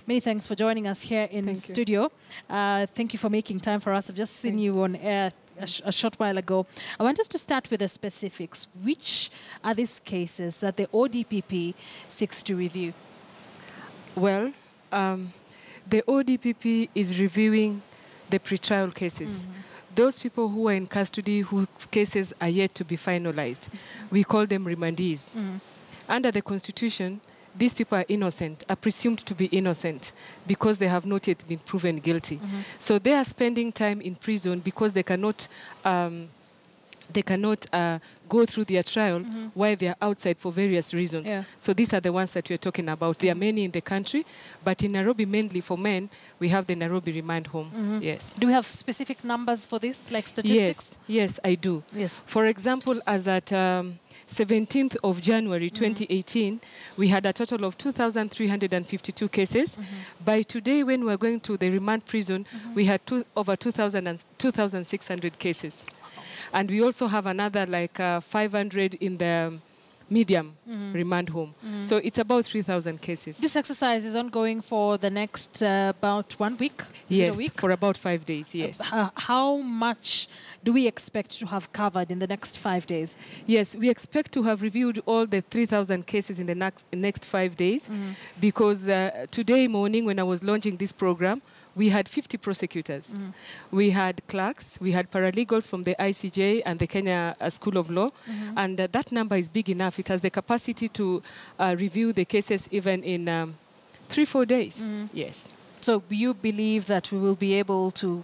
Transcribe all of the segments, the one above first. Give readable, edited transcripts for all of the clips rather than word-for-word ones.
Many thanks for joining us here in the studio. Thank you for making time for us. I've just seen you on air a short while ago. I want us to start with the specifics. Which are these cases that the ODPP seeks to review? Well, the ODPP is reviewing the pretrial cases. Those people who are in custody whose cases are yet to be finalized. We call them remandees. Under the Constitution, these people are innocent, are presumed to be innocent because they have not yet been proven guilty. So they are spending time in prison because they cannot go through their trial while they are outside for various reasons. So these are the ones that we're talking about. There are many in the country, but in Nairobi, mainly for men, we have the Nairobi Remand Home. Yes. Do we have specific numbers for this, like statistics? Yes, I do. Yes. For example, as at 17th of January 2018, we had a total of 2,352 cases. By today, when we're going to the remand prison, we had over 2,600 cases. And we also have another like 500 in the medium remand home. So it's about 3,000 cases. This exercise is ongoing for the next about 1 week? Yes, a week? For about 5 days, yes. How much do we expect to have covered in the next 5 days? Yes, we expect to have reviewed all the 3,000 cases in the next 5 days because today morning when I was launching this program, we had 50 prosecutors. We had clerks, we had paralegals from the ICJ and the Kenya School of Law, and that number is big enough. It has the capacity to review the cases even in 3-4 days. Yes. So you believe that we will be able to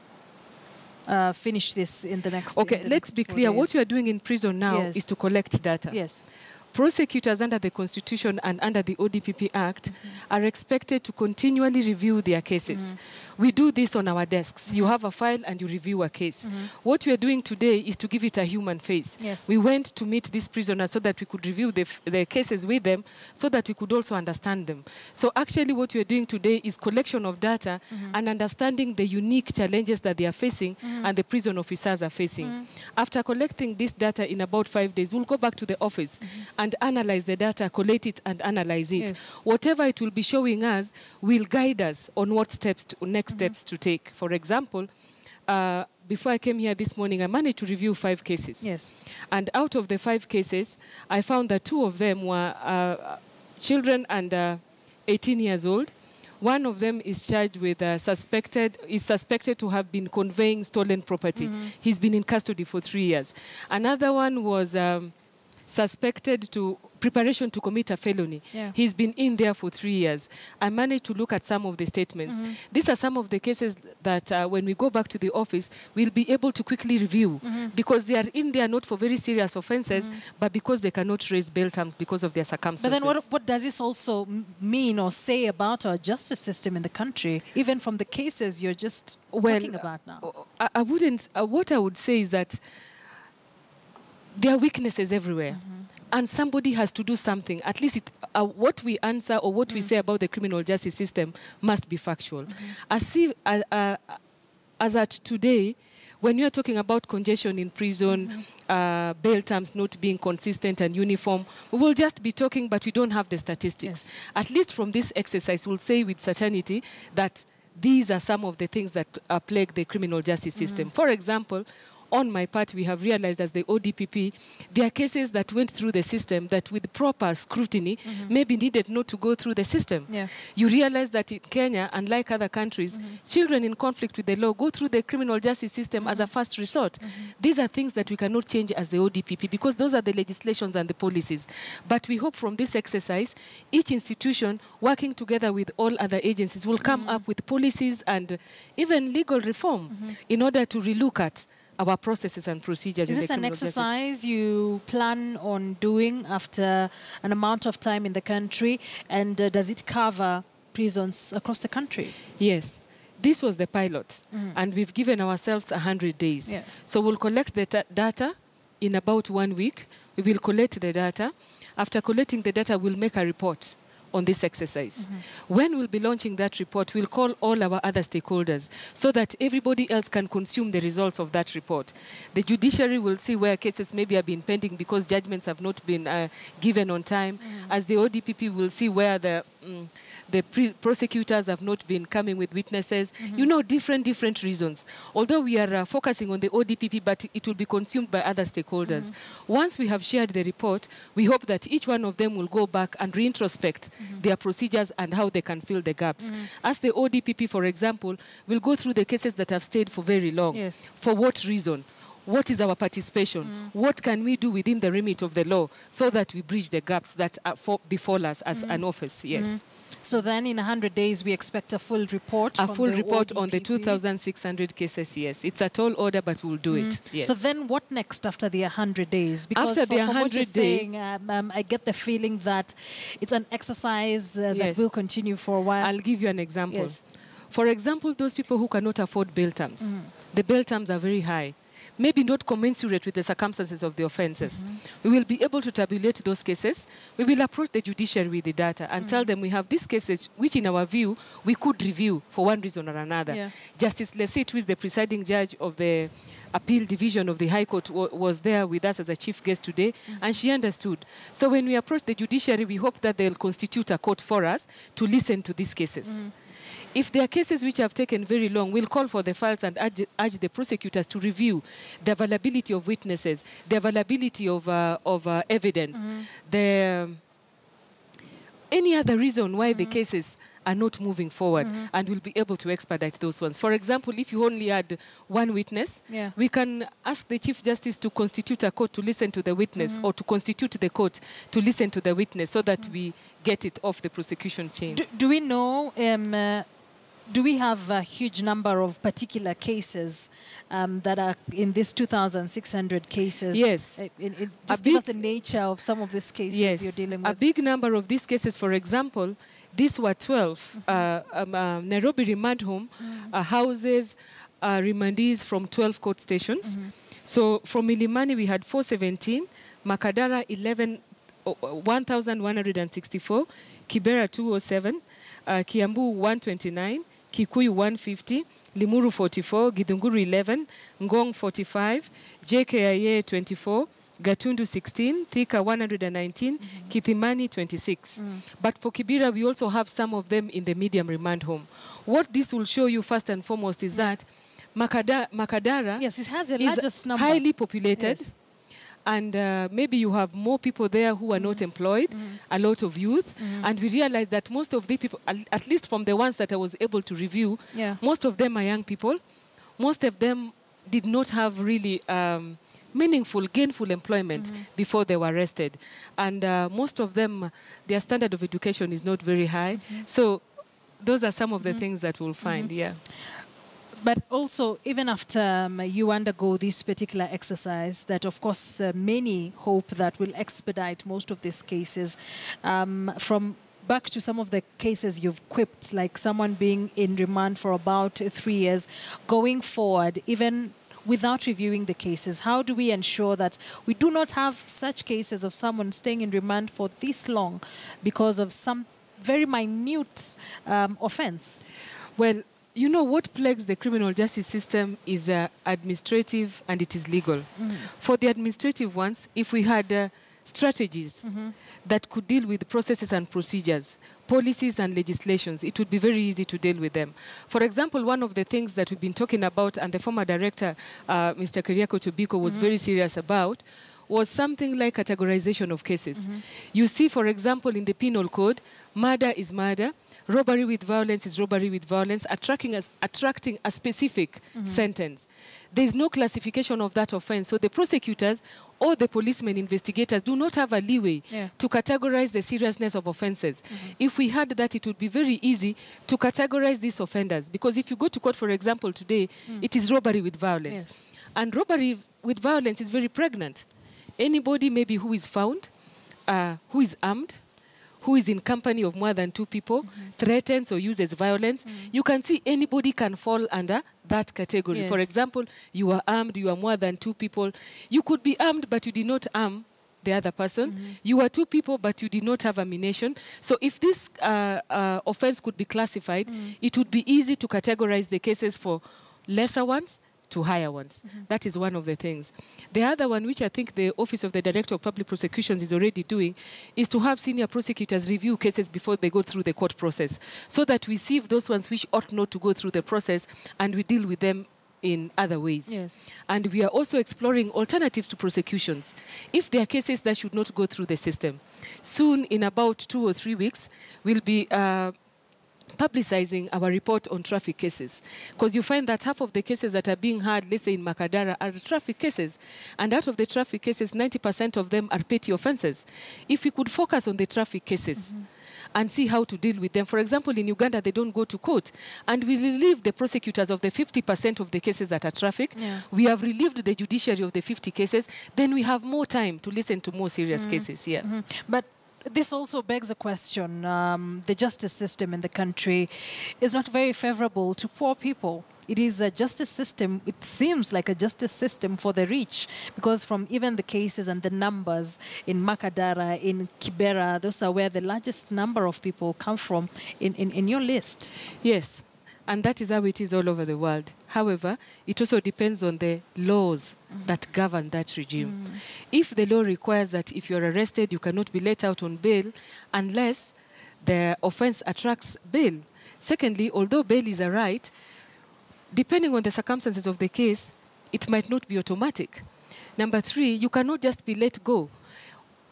finish this in the next Okay, let's be clear. What we are doing in prison now is to collect data. Yes. Prosecutors under the Constitution and under the ODPP Act are expected to continually review their cases. We do this on our desks. You have a file and you review a case. What we are doing today is to give it a human face. Yes. We went to meet these prisoners so that we could review the cases with them so that we could also understand them. So actually what we are doing today is collection of data and understanding the unique challenges that they are facing and the prison officers are facing. After collecting this data in about 5 days, we'll go back to the office and analyze the data, collate it and analyze it. Yes. Whatever it will be showing us will guide us on what steps next steps to take. For example, before I came here this morning, I managed to review 5 cases. Yes. And out of the 5 cases, I found that 2 of them were children under 18 years old. One of them is charged with suspected to have been conveying stolen property. He's been in custody for 3 years. Another one was suspected to preparation to commit a felony. He's been in there for 3 years. I managed to look at some of the statements. These are some of the cases that when we go back to the office, we'll be able to quickly review because they are in there not for very serious offenses, but because they cannot raise bail terms because of their circumstances. But then what does this also mean or say about our justice system in the country, even from the cases you're just talking about now? I wouldn't, what I would say is that there are weaknesses everywhere. And somebody has to do something. At least what we answer or what we say about the criminal justice system must be factual. As at today, when you are talking about congestion in prison, bail terms not being consistent and uniform, we will just be talking, but we don't have the statistics. At least from this exercise, we'll say with certainty that these are some of the things that plague the criminal justice system. For example, on my part, we have realized as the ODPP, there are cases that went through the system that with proper scrutiny maybe needed not to go through the system. You realize that in Kenya, unlike other countries, children in conflict with the law go through the criminal justice system as a first resort. These are things that we cannot change as the ODPP because those are the legislations and the policies. But we hope from this exercise, each institution working together with all other agencies will come up with policies and even legal reform in order to relook at our processes and procedures. Is this an exercise you plan on doing after an amount of time in the country? And does it cover prisons across the country? Yes. This was the pilot. And we've given ourselves 100 days. So we'll collect the data in about 1 week. We will collect the data. After collecting the data, we'll make a report on this exercise. When we'll be launching that report, we'll call all our other stakeholders so that everybody else can consume the results of that report. The judiciary will see where cases maybe have been pending because judgments have not been given on time. As the ODPP will see where the prosecutors have not been coming with witnesses. You know, different reasons. Although we are focusing on the ODPP, but it will be consumed by other stakeholders. Once we have shared the report, we hope that each one of them will go back and reintrospect their procedures and how they can fill the gaps. As the ODPP, for example, will go through the cases that have stayed for very long. Yes. For what reason? What is our participation? What can we do within the remit of the law so that we bridge the gaps that befall us as an office? Yes. So then in 100 days, we expect a full report. A full report on the 2,600 cases, yes. It's a tall order, but we'll do it, yes. So then what next after the 100 days? Because after the 100 days, saying, I get the feeling that it's an exercise that will continue for a while. I'll give you an example. Yes. For example, those people who cannot afford bail terms, the bail terms are very high, maybe not commensurate with the circumstances of the offenses. We will be able to tabulate those cases. We will approach the judiciary with the data and tell them we have these cases which, in our view, we could review for one reason or another. Yeah. Justice Lesit, who is the presiding judge of the Appeal Division of the High Court, was there with us as a chief guest today, and she understood. So when we approach the judiciary, we hope that they'll constitute a court for us to listen to these cases. If there are cases which have taken very long, we'll call for the files and urge the prosecutors to review the availability of witnesses, the availability of evidence, any other reason why the cases are not moving forward, and we'll be able to expedite those ones. For example, if you only had one witness, we can ask the Chief Justice to constitute a court to listen to the witness, or to constitute the court to listen to the witness, so that we get it off the prosecution chain. Do we know, do we have a huge number of particular cases that are in these 2,600 cases? Yes. Just give us the nature of some of these cases you're dealing with. A big number of these cases, for example, these were 12. Nairobi remand home houses remandees from 12 court stations. So from Milimani, we had 417, Makadara 1,164, Kibera 207, Kiambu 129, Kikuyu 150, Limuru 44, Githunguru 11, Ngong 45, JKIA 24, Gatundu 16, Thika 119, Kithimani 26. But for Kibera, we also have some of them in the medium remand home. What this will show you first and foremost is that Makadara it has the largest number. Highly populated. And maybe you have more people there who are not employed, a lot of youth. And we realized that most of the people, at least from the ones that I was able to review, most of them are young people. Most of them did not have really meaningful, gainful employment before they were arrested. And most of them, their standard of education is not very high. So those are some of the things that we'll find, But also, even after you undergo this particular exercise, that of course many hope that will expedite most of these cases, from back to some of the cases you've quipped, like someone being in remand for about 3 years, going forward, even without reviewing the cases, how do we ensure that we do not have such cases of someone staying in remand for this long because of some very minute offense? Well, you know, what plagues the criminal justice system is administrative and it is legal. For the administrative ones, if we had strategies that could deal with processes and procedures, policies and legislations, it would be very easy to deal with them. For example, one of the things that we've been talking about, and the former director, Mr. Keriako Tobiko, was very serious about, was something like categorization of cases. You see, for example, in the penal code, murder is murder, robbery with violence is robbery with violence, attracting a specific sentence. There is no classification of that offense. So the prosecutors or the policemen investigators do not have a leeway to categorize the seriousness of offenses. If we had that, it would be very easy to categorize these offenders. Because if you go to court, for example, today, it is robbery with violence. And robbery with violence is very pregnant. Anybody maybe who is found, who is armed, who is in company of more than 2 people, threatens or uses violence, you can see anybody can fall under that category. For example, you are armed, you are more than 2 people. You could be armed, but you did not arm the other person. You are 2 people, but you did not have ammunition. So if this offense could be classified, it would be easy to categorize the cases for lesser ones to higher ones. That is one of the things. The other one, which I think the Office of the Director of Public Prosecutions is already doing, is to have senior prosecutors review cases before they go through the court process, so that we sieve those ones which ought not to go through the process and we deal with them in other ways. Yes. And we are also exploring alternatives to prosecutions if there are cases that should not go through the system. Soon, in about 2 or 3 weeks, we'll be publicizing our report on traffic cases, because you find that half of the cases that are being heard, let's say in Makadara, are traffic cases, and out of the traffic cases, 90% of them are petty offenses. If we could focus on the traffic cases and see how to deal with them. For example, in Uganda, they don't go to court, and we relieve the prosecutors of the 50% of the cases that are traffic. We have relieved the judiciary of the 50 cases, then we have more time to listen to more serious cases here. But this also begs a question. The justice system in the country is not very favorable to poor people. It is a justice system, it seems like a justice system for the rich, because from even the cases and the numbers in Makadara, in Kibera, those are where the largest number of people come from in your list. Yes, and that is how it is all over the world. However, it also depends on the laws that govern that regime. If the law requires that if you're arrested, you cannot be let out on bail unless the offense attracts bail. Secondly, although bail is a right, depending on the circumstances of the case, it might not be automatic. Number 3, you cannot just be let go.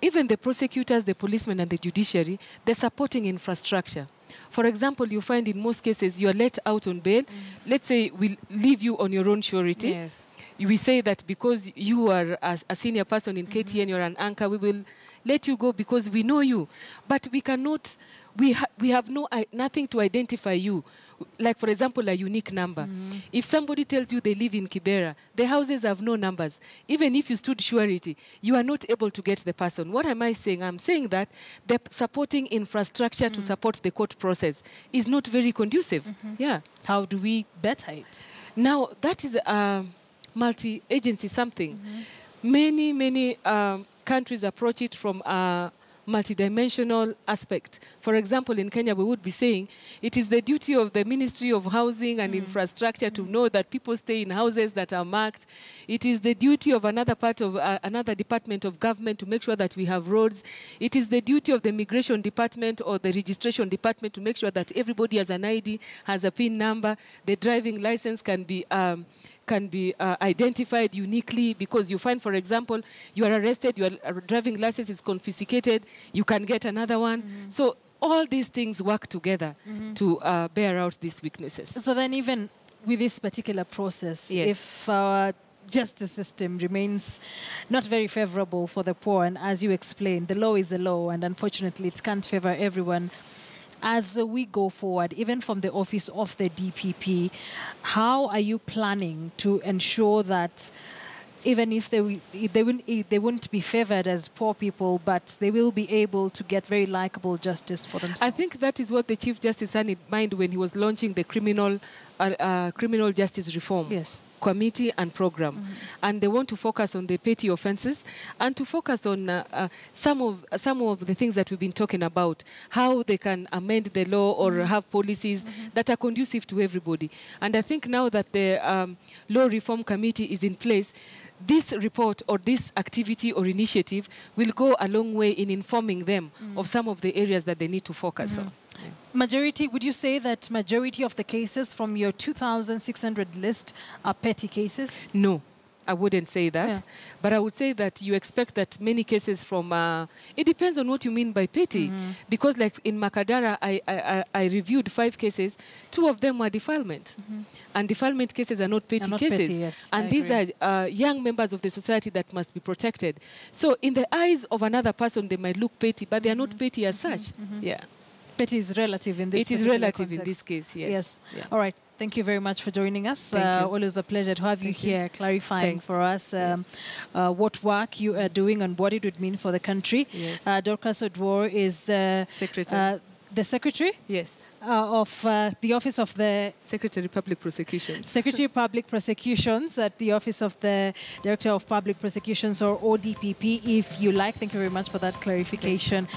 Even the prosecutors, the policemen, and the judiciary, they're supporting infrastructure. For example, you find in most cases you are let out on bail. Let's say we leave you on your own surety. Yes. We say that because you are a senior person in KTN, you're an anchor, we will let you go because we know you. But we cannot, we have nothing to identify you. Like, for example, a unique number. If somebody tells you they live in Kibera, the houses have no numbers. Even if you stood surety, you are not able to get the person. What am I saying? I'm saying that the supporting infrastructure to support the court process is not very conducive. Yeah. How do we better it? Now, that is multi-agency something. Many countries approach it from a multidimensional aspect. For example, in Kenya, we would be saying it is the duty of the Ministry of Housing and Infrastructure to know that people stay in houses that are marked. It is the duty of another part of another department of government to make sure that we have roads. It is the duty of the Migration Department or the Registration Department to make sure that everybody has an ID, has a PIN number. The driving license can be identified uniquely, because you find, for example, you are arrested, your driving license is confiscated, you can get another one. So all these things work together to bear out these weaknesses. So then even with this particular process, if our justice system remains not very favorable for the poor, and as you explained, the law is a law, and unfortunately it can't favor everyone, as we go forward, even from the office of the DPP, how are you planning to ensure that even if they won't be favored as poor people, but they will be able to get very likable justice for themselves? I think that is what the Chief Justice had in mind when he was launching the criminal justice reform committee and program. And they want to focus on the petty offenses and to focus on some of the things that we've been talking about, how they can amend the law or have policies that are conducive to everybody. And I think now that the law reform committee is in place, this report or this activity or initiative will go a long way in informing them of some of the areas that they need to focus on. Majority, would you say that majority of the cases from your 2,600 list are petty cases? No, I wouldn't say that. But I would say that you expect that many cases from, it depends on what you mean by petty. Because like in Makadara, I reviewed 5 cases, 2 of them were defilement. And defilement cases are not petty cases. Petty, yes, and these are young members of the society that must be protected. So in the eyes of another person, they might look petty, but they are not petty as such. Petty is relative in this case. It is relative in this case, yes. All right. Thank you very much for joining us. Always a pleasure to have you here, clarifying for us what work you are doing and what it would mean for the country. Dorcas Oduor is the secretary. Of the Office of the Secretary of Public Prosecutions. Secretary of Public Prosecutions at the Office of the Director of Public Prosecutions, or ODPP, if you like. Thank you very much for that clarification.